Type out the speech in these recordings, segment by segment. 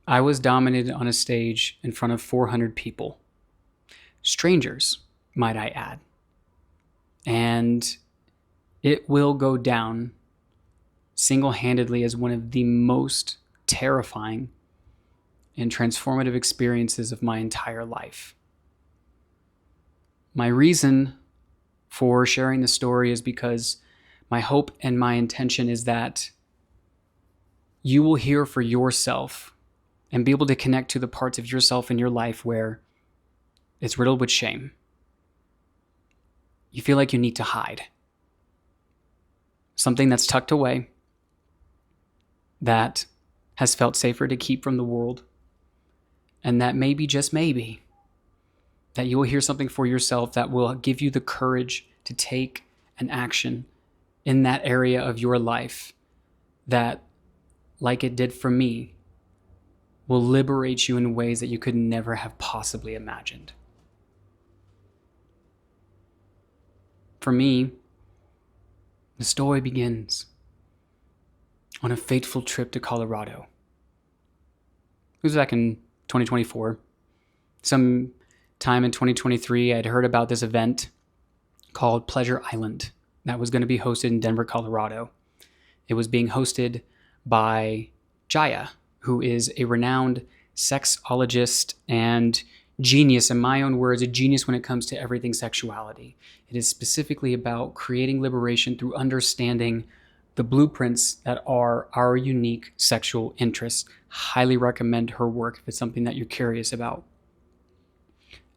I was dominated on a stage in front of 400 people. Strangers, might I add. And it will go down single-handedly as one of the most terrifying and transformative experiences of my entire life. My reason for sharing the story is because my hope and my intention is that you will hear for yourself and be able to connect to the parts of yourself in your life where it's riddled with shame. You feel like you need to hide. Something that's tucked away, that has felt safer to keep from the world, and that maybe, just maybe, that you will hear something for yourself that will give you the courage to take an action in that area of your life that, like it did for me, will liberate you in ways that you could never have possibly imagined. For me, the story begins on a fateful trip to Colorado. It was back in 2024. Some time in 2023, I'd heard about this event called Pleasure Island that was going to be hosted in Denver, Colorado. It was being hosted by Jaya, who is a renowned sexologist and genius, in my own words, a genius when it comes to everything sexuality. It is specifically about creating liberation through understanding the blueprints that are our unique sexual interests. Highly recommend her work if it's something that you're curious about.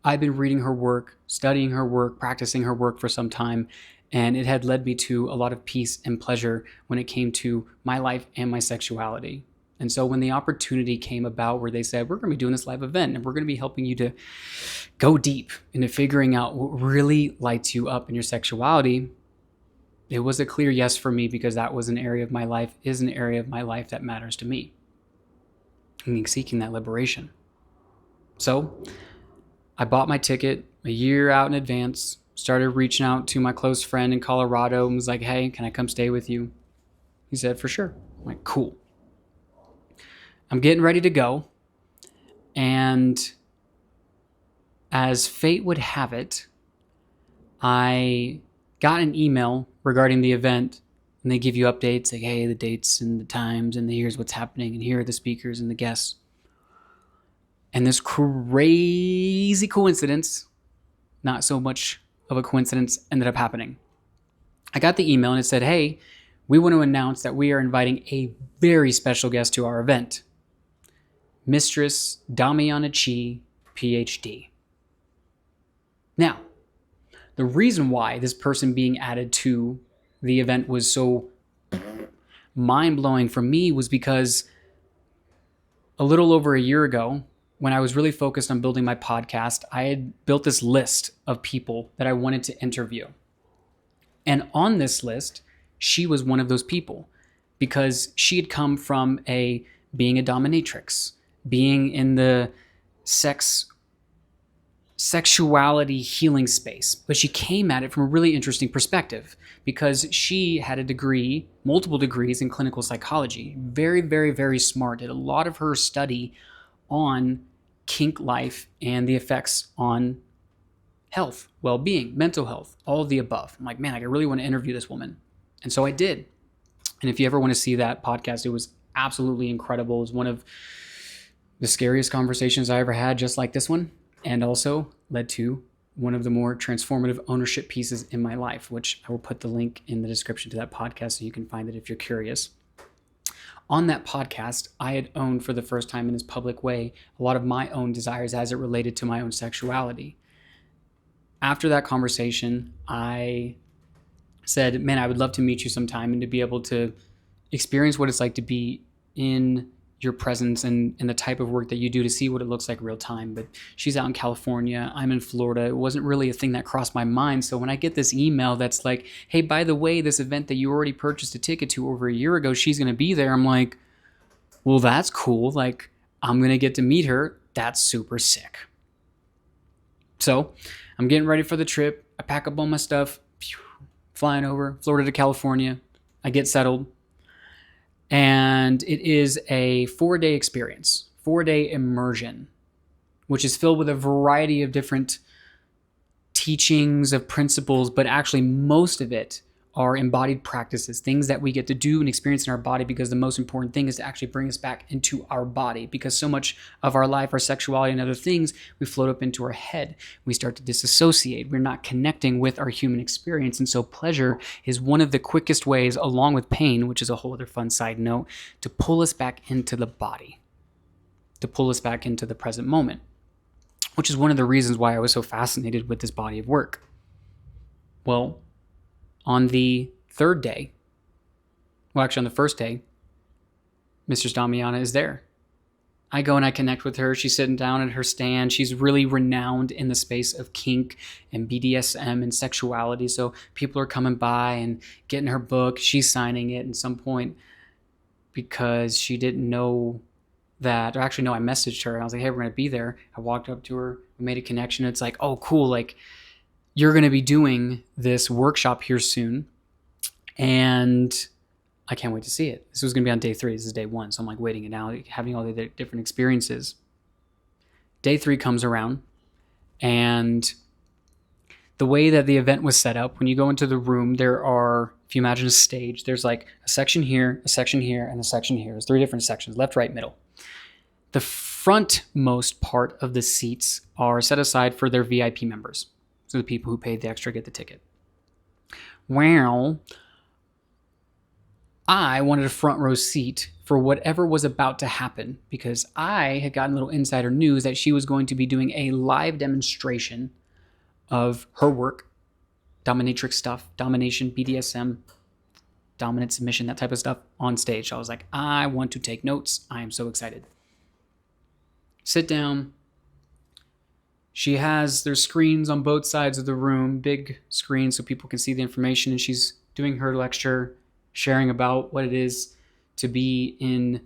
I've been reading her work, studying her work, practicing her work for some time, and it had led me to a lot of peace and pleasure when it came to my life and my sexuality. And so when the opportunity came about where they said, we're going to be doing this live event and we're going to be helping you to go deep into figuring out what really lights you up in your sexuality, it was a clear yes for me, because that was an area of my life, is an area of my life that matters to me. And seeking that liberation. So I bought my ticket a year out in advance, started reaching out to my close friend in Colorado and was like, hey, can I come stay with you? He said, for sure. I'm like, cool. I'm getting ready to go. And as fate would have it, I got an email regarding the event, and they give you updates like, hey, the dates and the times, and here's what's happening, and here are the speakers and the guests. And this crazy coincidence, not so much of a coincidence, ended up happening. I got the email and it said, hey, we want to announce that we are inviting a very special guest to our event. Mistress Damiana Ph.D. Now, the reason why this person being added to the event was so mind-blowing for me was because a little over a year ago, when I was really focused on building my podcast, I had built this list of people that I wanted to interview. And on this list, she was one of those people, because she had come from being a dominatrix, being in the sexuality healing space. But she came at it from a really interesting perspective, because she had a degree, multiple degrees in clinical psychology. Very, very, very smart. Did a lot of her study on kink life and the effects on health, well-being, mental health, all of the above. I'm like, man, I really want to interview this woman. And so I did. And if you ever want to see that podcast, it was absolutely incredible. It was one of the scariest conversations I ever had, just like this one, and also led to one of the more transformative ownership pieces in my life, which I will put the link in the description to that podcast so you can find it if you're curious. On that podcast, I had owned for the first time in this public way a lot of my own desires as it related to my own sexuality. After that conversation, I said, man, I would love to meet you sometime and to be able to experience what it's like to be in your presence and the type of work that you do, to see what it looks like real time. But she's out in California, I'm in Florida. It wasn't really a thing that crossed my mind. So when I get this email that's like, hey, by the way, this event that you already purchased a ticket to over a year ago, she's going to be there. I'm like, well, that's cool. Like, I'm going to get to meet her. That's super sick. So I'm getting ready for the trip. I pack up all my stuff, flying over Florida to California. I get settled. And it is a 4-day experience. 4-day immersion, which is filled with a variety of different teachings of principles, but actually most of it are embodied practices, things that we get to do and experience in our body, because the most important thing is to actually bring us back into our body, because so much of our life, our sexuality and other things, we float up into our head. We start to disassociate. We're not connecting with our human experience. And so pleasure is one of the quickest ways, along with pain, which is a whole other fun side note, to pull us back into the body, to pull us back into the present moment, which is one of the reasons why I was so fascinated with this body of work. Well, on the third day, well, actually on the first day, Mistress Damiana is there. I go and I connect with her. She's sitting down at her stand. She's really renowned in the space of kink and BDSM and sexuality. So people are coming by and getting her book. She's signing it at some point because she didn't know that, or actually no, I messaged her and I was like, hey, we're going to be there. I walked up to her, we made a connection. It's like, oh, cool. Like, you're going to be doing this workshop here soon, and I can't wait to see it. This was going to be on day 3. This is day 1. So I'm like waiting it out, having all the different experiences. Day 3 comes around, and the way that the event was set up, when you go into the room, there are, if you imagine a stage, there's like a section here, a section here, and a section here. There's 3 different sections, left, right, middle. The frontmost part of the seats are set aside for their VIP members. So the people who paid the extra get the ticket. Well, I wanted a front row seat for whatever was about to happen, because I had gotten a little insider news that she was going to be doing a live demonstration of her work, dominatrix stuff, domination, BDSM, dominant submission, that type of stuff on stage. So I was like, I want to take notes. I am so excited. Sit down. There's screens on both sides of the room, big screens so people can see the information, and she's doing her lecture, sharing about what it is to be in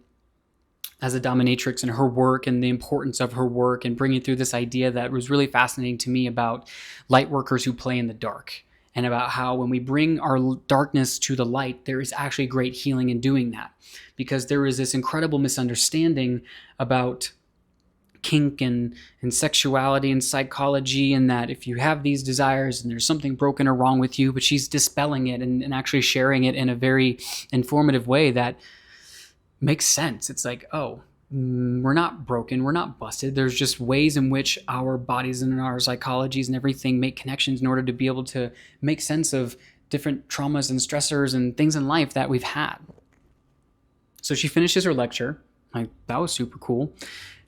as a dominatrix and her work and the importance of her work, and bringing through this idea that was really fascinating to me about light workers who play in the dark, and about how when we bring our darkness to the light, there is actually great healing in doing that, because there is this incredible misunderstanding about kink and sexuality and psychology, and that if you have these desires and there's something broken or wrong with you, but she's dispelling it and actually sharing it in a very informative way that makes sense. It's like, oh, we're not broken, we're not busted. There's just ways in which our bodies and our psychologies and everything make connections in order to be able to make sense of different traumas and stressors and things in life that we've had. So she finishes her lecture. Like, that was super cool.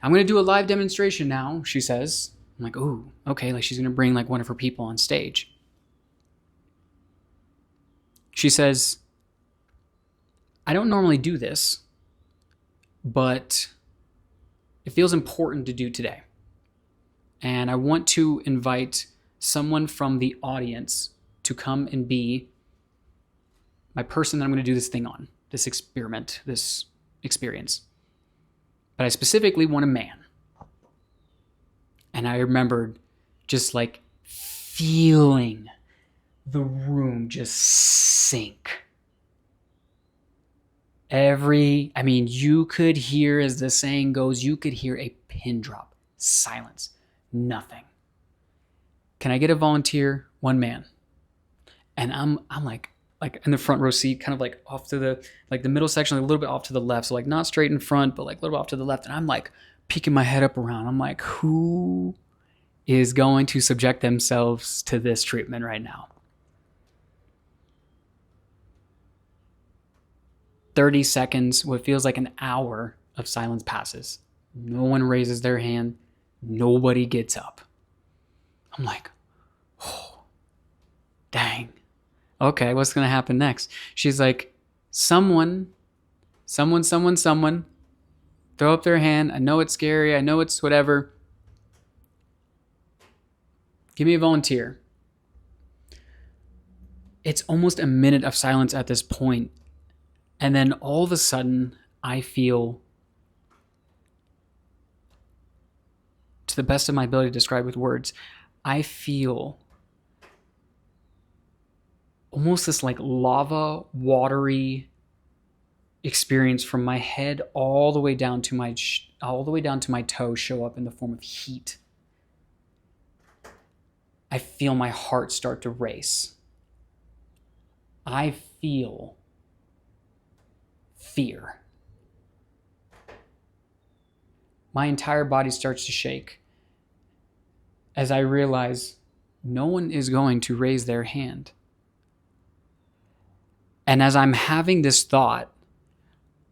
I'm going to do a live demonstration now, she says. I'm like, ooh, okay. Like, she's going to bring like one of her people on stage. She says, I don't normally do this, but it feels important to do today. And I want to invite someone from the audience to come and be my person that I'm going to do this thing on, this experiment, this experience. But I specifically want a man. And I remembered just like feeling the room just sink. You could hear, as the saying goes, you could hear a pin drop. Silence. Nothing. Can I get a volunteer? One man. And I'm like in the front row seat, kind of like off to the middle section, like a little bit off to the left. So like not straight in front, but like a little bit off to the left. And I'm like peeking my head up around. I'm like, who is going to subject themselves to this treatment right now? 30 seconds, what feels like an hour of silence passes. No one raises their hand. Nobody gets up. I'm like, oh, dang. Okay, what's going to happen next? She's like, someone, throw up their hand. I know it's scary. I know it's whatever. Give me a volunteer. It's almost a minute of silence at this point. And then all of a sudden, I feel, to the best of my ability to describe with words, I feel almost this like lava, watery experience from my head all the way down to my toe show up in the form of heat. I feel my heart start to race. I feel fear. My entire body starts to shake as I realize no one is going to raise their hand. And as I'm having this thought,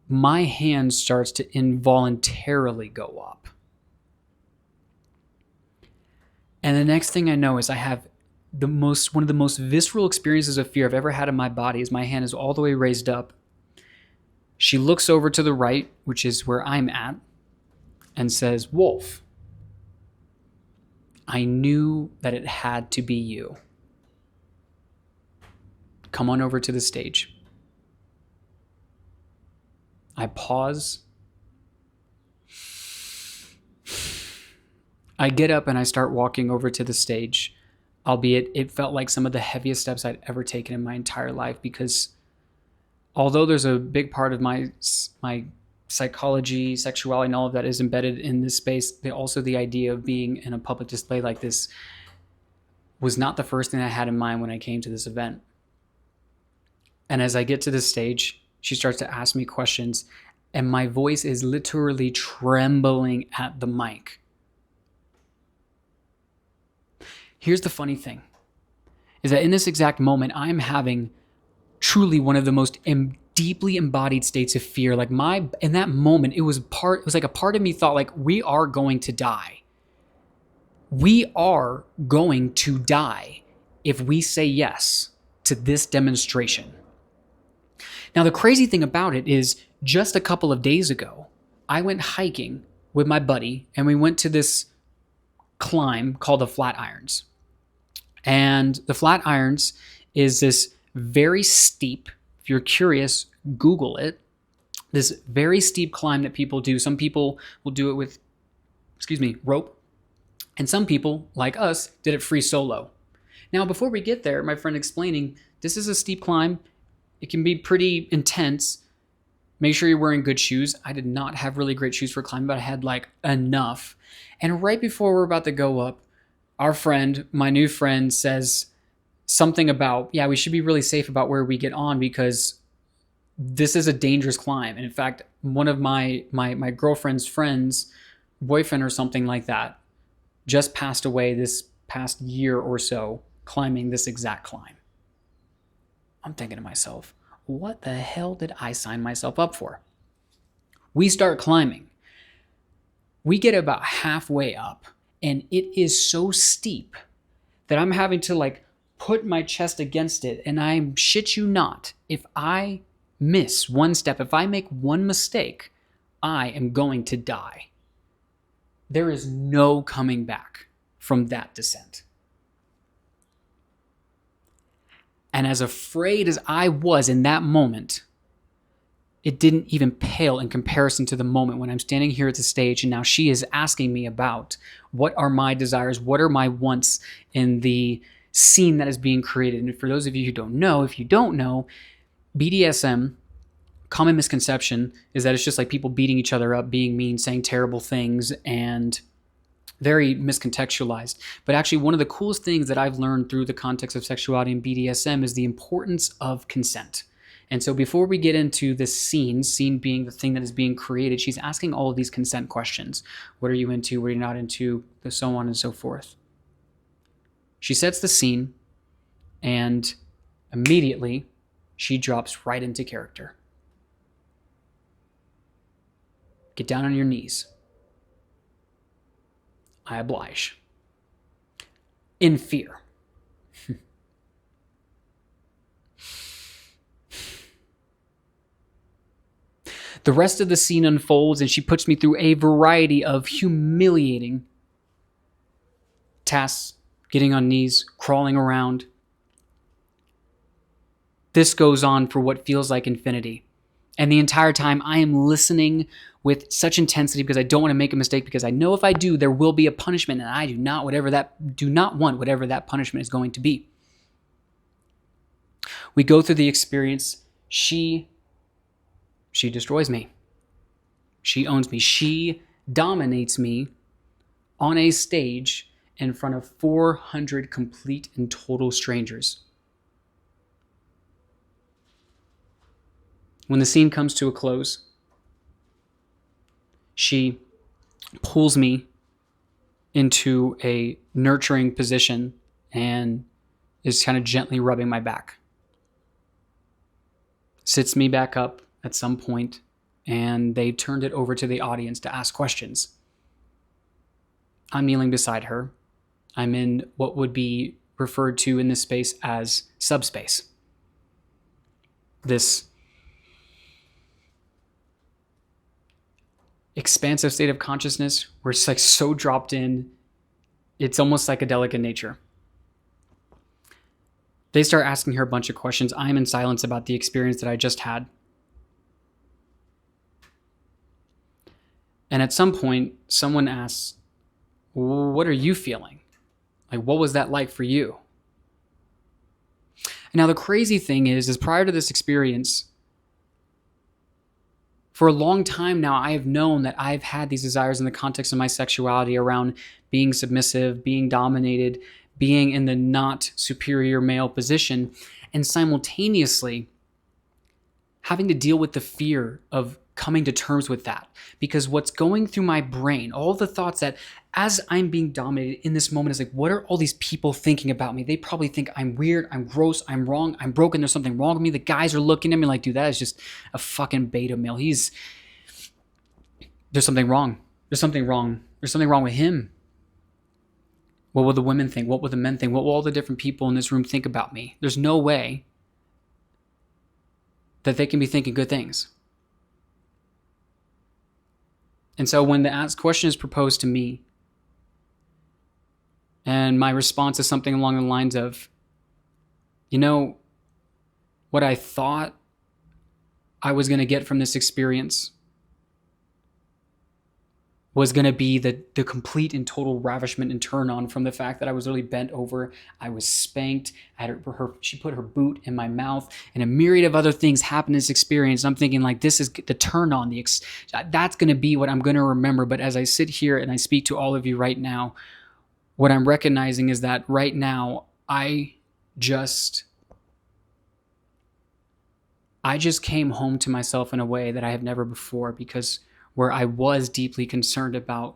my hand starts to involuntarily go up. And the next thing I know is I have one of the most visceral experiences of fear I've ever had in my body is my hand is all the way raised up. She looks over to the right, which is where I'm at, and says, "Wolf, I knew that it had to be you. Come on over to the stage." I pause. I get up and I start walking over to the stage, albeit it felt like some of the heaviest steps I'd ever taken in my entire life, because although there's a big part of my psychology, sexuality, and all of that is embedded in this space, also the idea of being in a public display like this was not the first thing I had in mind when I came to this event. And as I get to the stage, she starts to ask me questions, and my voice is literally trembling at the mic. Here's the funny thing, is that in this exact moment, I'm having truly one of the most deeply embodied states of fear. Like in that moment, it was like a part of me thought, like, we are going to die. We are going to die if we say yes to this demonstration. Now, the crazy thing about it is just a couple of days ago, I went hiking with my buddy and we went to this climb called the Flatirons. And the Flatirons is this very steep, if you're curious, Google it, this very steep climb that people do. Some people will do it with, rope. And some people, like us, did it free solo. Now, before we get there, my friend explaining, this is a steep climb. It can be pretty intense. Make sure you're wearing good shoes. I did not have really great shoes for climbing, but I had like enough. And right before we're about to go up, our friend, my new friend, says something about, we should be really safe about where we get on because this is a dangerous climb. And in fact, one of my girlfriend's friends, boyfriend or something like that, just passed away this past year or so climbing this exact climb. I'm thinking to myself, what the hell did I sign myself up for? We start climbing. We get about halfway up, and it is so steep that I'm having to like put my chest against it. And I shit you not, if I miss one step, if I make one mistake, I am going to die. There is no coming back from that descent. And as afraid as I was in that moment, it didn't even pale in comparison to the moment when I'm standing here at the stage and now she is asking me about what are my desires, what are my wants in the scene that is being created. And for those of you who don't know, if you don't know, BDSM, common misconception is that it's just like people beating each other up, being mean, saying terrible things, and very miscontextualized. But actually, one of the coolest things that I've learned through the context of sexuality and BDSM is the importance of consent. And so before we get into this scene being the thing that is being created, she's asking all of these consent questions. What are you into? What are you not into? So on and so forth. She sets the scene, and immediately she drops right into character. Get down on your knees. I oblige. In fear. The rest of the scene unfolds, and she puts me through a variety of humiliating tasks, getting on knees, crawling around. This goes on for what feels like infinity. And the entire time I am listening with such intensity because I don't want to make a mistake, because I know if I do, there will be a punishment, and I do not want whatever that punishment is going to be. We go through the experience. She She destroys me. She owns me. She dominates me on a stage in front of 400 complete and total strangers. When the scene comes to a close, she pulls me into a nurturing position and is kind of gently rubbing my back. Sits me back up at some point, and they turned it over to the audience to ask questions. I'm kneeling beside her. I'm in what would be referred to in this space as subspace. This expansive state of consciousness where it's like so dropped in, it's almost psychedelic in nature. They start asking her a bunch of questions. I'm in silence about the experience that I just had. And at some point, someone asks, what are you feeling? Like, what was that like for you? And now the crazy thing is prior to this experience, for a long time now, I have known that I've had these desires in the context of my sexuality around being submissive, being dominated, being in the not superior male position, and simultaneously having to deal with the fear of coming to terms with that. Because what's going through my brain, all the thoughts that as I'm being dominated in this moment is like, what are all these people thinking about me? They probably think I'm weird, I'm gross, I'm wrong, I'm broken, there's something wrong with me. The guys are looking at me like, dude, that is just a fucking beta male. There's something wrong. There's something wrong. There's something wrong with him. What will the women think? What will the men think? What will all the different people in this room think about me? There's no way that they can be thinking good things. And so when the asked question is proposed to me, and my response is something along the lines of, you know, what I thought I was going to get from this experience was going to be the complete and total ravishment and turn on from the fact that I was really bent over. I was spanked. She put her boot in my mouth, and a myriad of other things happened in this experience. I'm thinking like, this is the turn on. That's going to be what I'm going to remember. But as I sit here and I speak to all of you right now, what I'm recognizing is that right now, I just came home to myself in a way that I have never before, because where I was deeply concerned about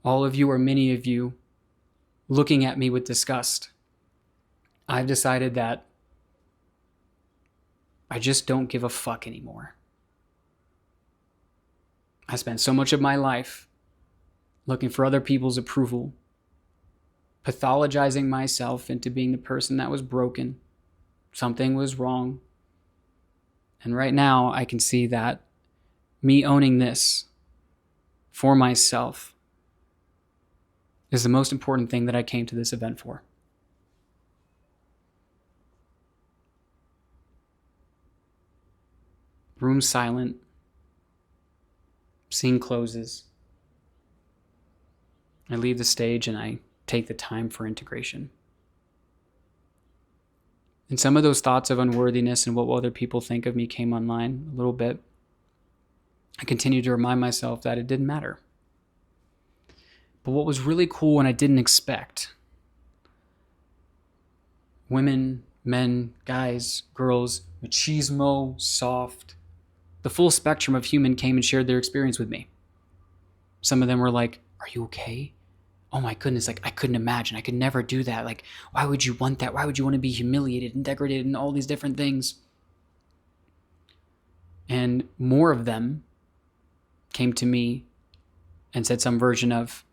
all of you or many of you looking at me with disgust, I've decided that I just don't give a fuck anymore. I spent so much of my life looking for other people's approval, pathologizing myself into being the person that was broken. Something was wrong. And right now I can see that me owning this for myself is the most important thing that I came to this event for. Room silent. Scene closes. I leave the stage and I take the time for integration. And some of those thoughts of unworthiness and what will other people think of me came online a little bit. I continued to remind myself that it didn't matter. But what was really cool and I didn't expect, women, men, guys, girls, machismo, soft, the full spectrum of human came and shared their experience with me. Some of them were like, are you okay? Oh my goodness, like I couldn't imagine. I could never do that. Like, why would you want that? Why would you want to be humiliated and degraded and all these different things? And more of them came to me and said some version of,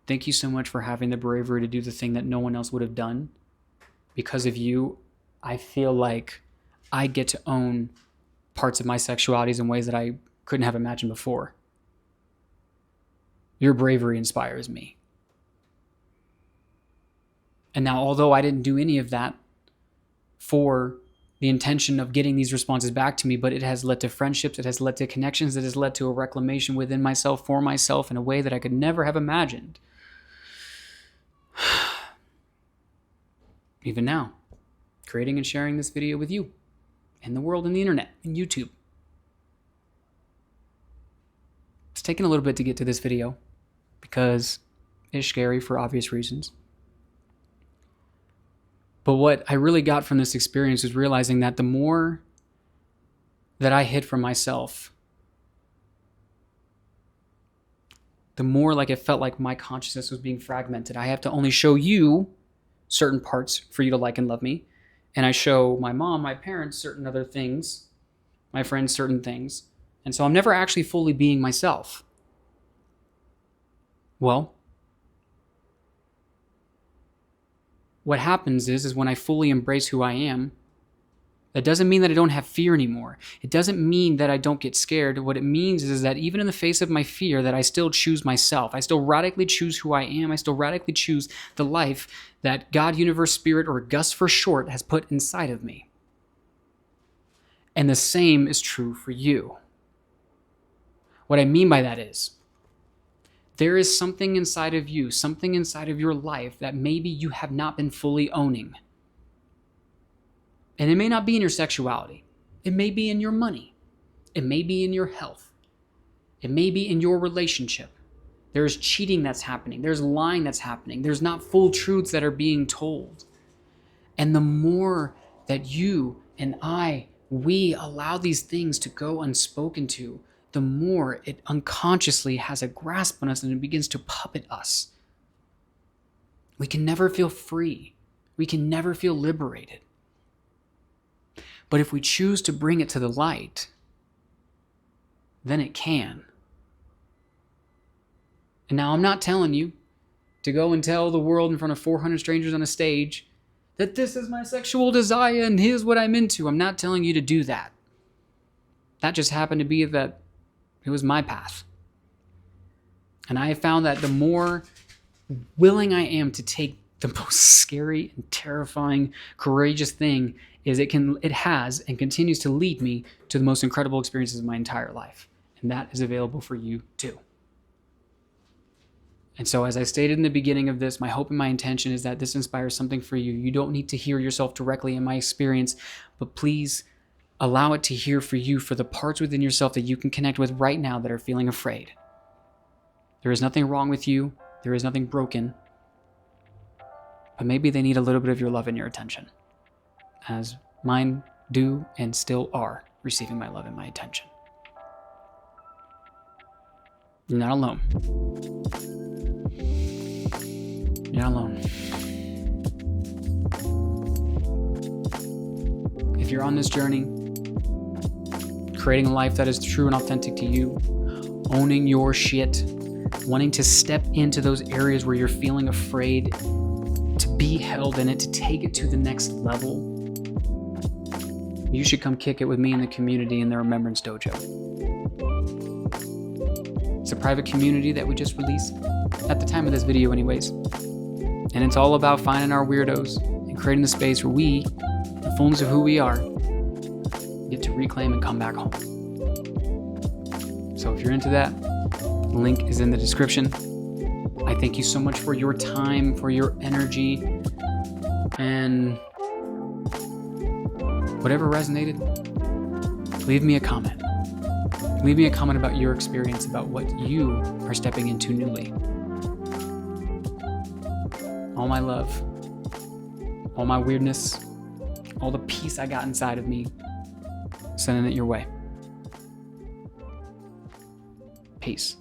thank you so much for having the bravery to do the thing that no one else would have done. Because of you, I feel like I get to own parts of my sexualities in ways that I couldn't have imagined before. Your bravery inspires me. And now, although I didn't do any of that for the intention of getting these responses back to me, but it has led to friendships, it has led to connections, it has led to a reclamation within myself, for myself, in a way that I could never have imagined. Even now, creating and sharing this video with you, and the world, and the internet, and YouTube. It's taken a little bit to get to this video because it's scary for obvious reasons. But what I really got from this experience is realizing that the more that I hid from myself, the more like it felt like my consciousness was being fragmented. I have to only show you certain parts for you to like and love me. And I show my mom, my parents, certain other things, my friends, certain things. And so I'm never actually fully being myself. Well, what happens is when I fully embrace who I am, that doesn't mean that I don't have fear anymore. It doesn't mean that I don't get scared. What it means is that even in the face of my fear, that I still choose myself. I still radically choose who I am. I still radically choose the life that God, universe, spirit, or Gus for short, has put inside of me. And the same is true for you. What I mean by that is, there is something inside of you, something inside of your life that maybe you have not been fully owning. And it may not be in your sexuality. It may be in your money. It may be in your health. It may be in your relationship. There's cheating that's happening. There's lying that's happening. There's not full truths that are being told. And the more that you and we allow these things to go unspoken to, the more it unconsciously has a grasp on us and it begins to puppet us. We can never feel free. We can never feel liberated. But if we choose to bring it to the light, then it can. And now I'm not telling you to go and tell the world in front of 400 strangers on a stage that this is my sexual desire and here's what I'm into. I'm not telling you to do that. That just happened to be that it was my path. And I have found that the more willing I am to take the most scary and terrifying, courageous thing is it has and continues to lead me to the most incredible experiences of my entire life. And that is available for you too. And so as I stated in the beginning of this, my hope and my intention is that this inspires something for you. You don't need to hear yourself directly in my experience, but please allow it to hear for you, for the parts within yourself that you can connect with right now that are feeling afraid. There is nothing wrong with you. There is nothing broken. But maybe they need a little bit of your love and your attention, as mine do and still are receiving my love and my attention. You're not alone. You're not alone. If you're on this journey, creating a life that is true and authentic to you, owning your shit, wanting to step into those areas where you're feeling afraid, to be held in it, to take it to the next level, you should come kick it with me in the community in the Remembrance Dojo. It's a private community that we just released, at the time of this video anyways. And it's all about finding our weirdos and creating the space where we, the fullness of who we are, get to reclaim and come back home. So if you're into that, the link is in the description. I thank you so much for your time, for your energy, and whatever resonated, leave me a comment. Leave me a comment about your experience, about what you are stepping into newly. All my love, all my weirdness, all the peace I got inside of me, sending it your way. Peace.